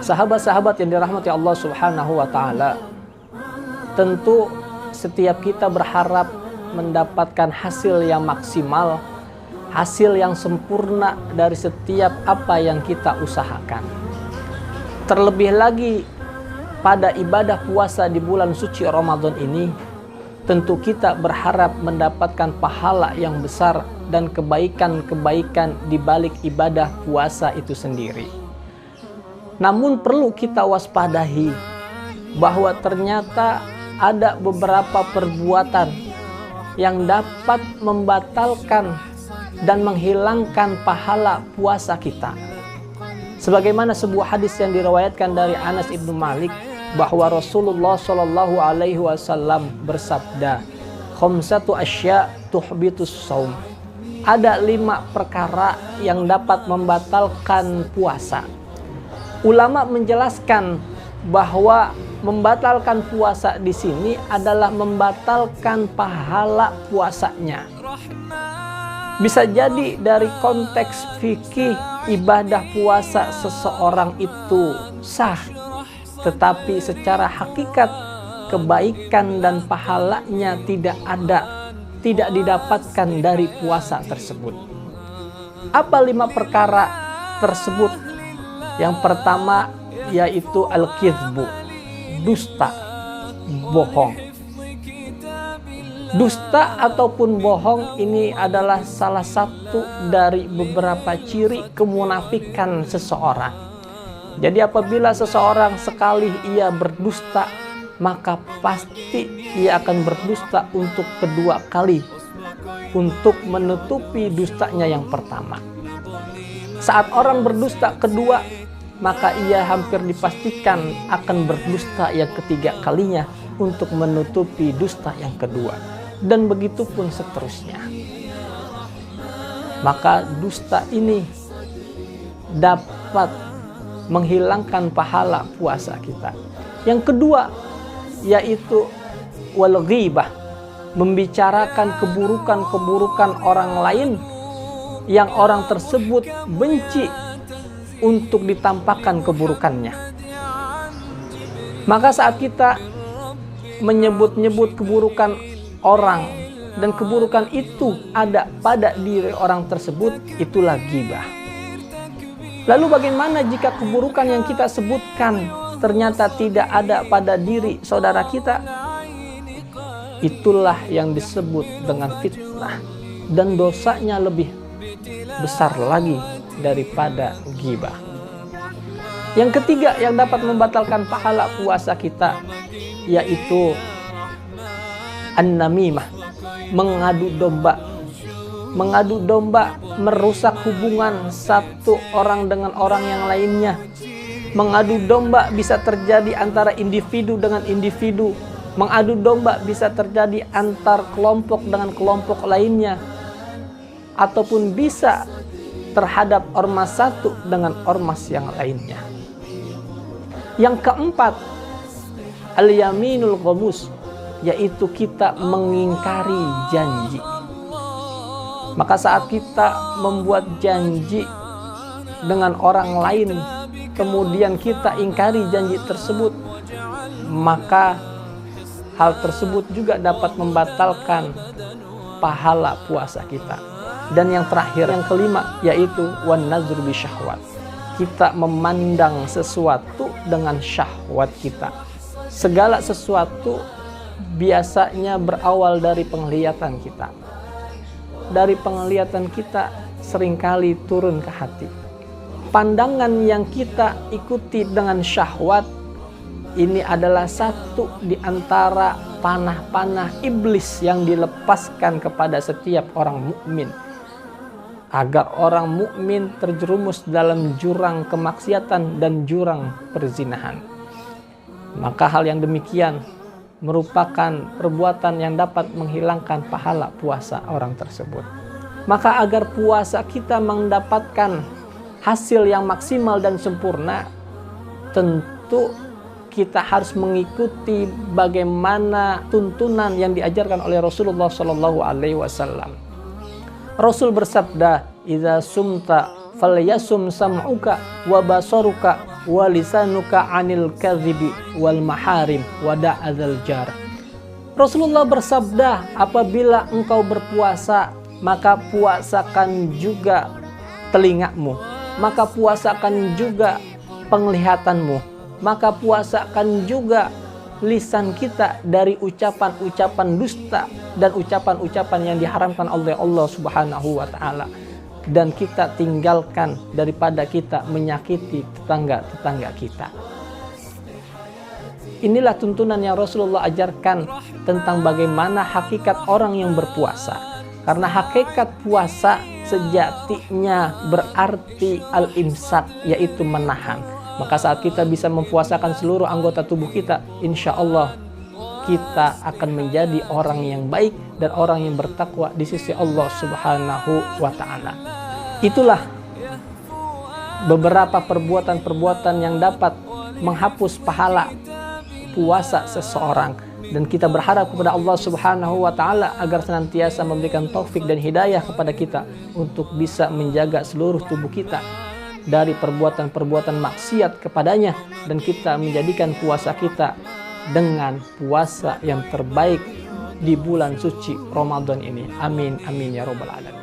Sahabat-sahabat yang dirahmati Allah Subhanahu wa Ta'ala, tentu setiap kita berharap mendapatkan hasil yang maksimal, hasil yang sempurna dari setiap apa yang kita usahakan. Terlebih lagi pada ibadah puasa di bulan suci Ramadan ini, tentu kita berharap mendapatkan pahala yang besar dan kebaikan-kebaikan di balik ibadah puasa itu sendiri. Namun perlu kita waspadahi bahwa ternyata ada beberapa perbuatan yang dapat membatalkan dan menghilangkan pahala puasa kita. Sebagaimana sebuah hadis yang diriwayatkan dari Anas ibnu Malik bahwa Rasulullah Shallallahu Alaihi Wasallam bersabda, "Khamsatu asya tuhbitus shaum." Ada 5 perkara yang dapat membatalkan puasa. Ulama menjelaskan bahwa membatalkan puasa di sini adalah membatalkan pahala puasanya. Bisa jadi dari konteks fikih ibadah puasa seseorang itu sah, tetapi secara hakikat kebaikan dan pahalanya tidak didapatkan dari puasa tersebut. Apa 5 perkara tersebut? Yang pertama yaitu al-kizbu, dusta, bohong. Dusta ataupun bohong ini adalah salah satu dari beberapa ciri kemunafikan seseorang. Jadi apabila seseorang sekali ia berdusta, maka pasti ia akan berdusta untuk kedua kali, untuk menutupi dustanya yang pertama. Saat orang berdusta kedua, maka ia hampir dipastikan akan berdusta yang ketiga kalinya untuk menutupi dusta yang kedua. Dan begitu pun seterusnya. Maka dusta ini dapat menghilangkan pahala puasa kita. Yang kedua yaitu wal ghibah, membicarakan keburukan-keburukan orang lain yang orang tersebut benci untuk ditampakkan keburukannya. Maka saat kita menyebut-nyebut keburukan orang dan keburukan itu ada pada diri orang tersebut, itulah ghibah. Lalu bagaimana jika keburukan yang kita sebutkan ternyata tidak ada pada diri saudara kita? Itulah yang disebut dengan fitnah, dan dosanya lebih besar lagi daripada ghibah. Yang ketiga yang dapat membatalkan pahala puasa kita yaitu an-namimah, mengadu domba. Mengadu domba merusak hubungan satu orang dengan orang yang lainnya. Mengadu domba bisa terjadi antara individu dengan individu. Mengadu domba bisa terjadi antar kelompok dengan kelompok lainnya. Ataupun bisa terhadap ormas satu dengan ormas yang lainnya. Yang keempat, al-yaminul ghamus, yaitu kita mengingkari janji. Maka saat kita membuat janji dengan orang lain, kemudian kita ingkari janji tersebut, maka hal tersebut juga dapat membatalkan pahala puasa kita. Dan yang terakhir, yang kelima, yaitu wan nazru bi syahwat. Kita memandang sesuatu dengan syahwat kita. Segala sesuatu biasanya berawal dari penglihatan kita. Dari penglihatan kita seringkali turun ke hati. Pandangan yang kita ikuti dengan syahwat ini adalah satu di antara panah-panah iblis yang dilepaskan kepada setiap orang mukmin, agar orang mukmin terjerumus dalam jurang kemaksiatan dan jurang perzinahan. Maka hal yang demikian merupakan perbuatan yang dapat menghilangkan pahala puasa orang tersebut. Maka agar puasa kita mendapatkan hasil yang maksimal dan sempurna, tentu kita harus mengikuti bagaimana tuntunan yang diajarkan oleh Rasulullah Shallallahu Alaihi Wasallam. Rasul bersabda, "Idza sumta falyasum sam'uka wa basaruka wa lisanuka 'anil kadhibi wal maharim wa da'adzal jar. Rasulullah bersabda, apabila engkau berpuasa, maka puasakan juga telingamu, maka puasakan juga penglihatanmu, maka puasakan juga lisan kita dari ucapan-ucapan dusta dan ucapan-ucapan yang diharamkan oleh Allah Subhanahu wa taala, dan kita tinggalkan daripada kita menyakiti tetangga-tetangga kita. Inilah tuntunan yang Rasulullah ajarkan tentang bagaimana hakikat orang yang berpuasa. Karena hakikat puasa sejatinya berarti al-imsak, yaitu menahan. Maka saat kita bisa mempuasakan seluruh anggota tubuh kita, insya Allah kita akan menjadi orang yang baik dan orang yang bertakwa di sisi Allah Subhanahu wa ta'ala. Itulah beberapa perbuatan-perbuatan yang dapat menghapus pahala puasa seseorang, dan kita berharap kepada Allah Subhanahu wa taala agar senantiasa memberikan taufik dan hidayah kepada kita untuk bisa menjaga seluruh tubuh kita dari perbuatan-perbuatan maksiat kepadanya, dan kita menjadikan puasa kita dengan puasa yang terbaik di bulan suci Ramadan ini. Amin amin ya rabbal alamin.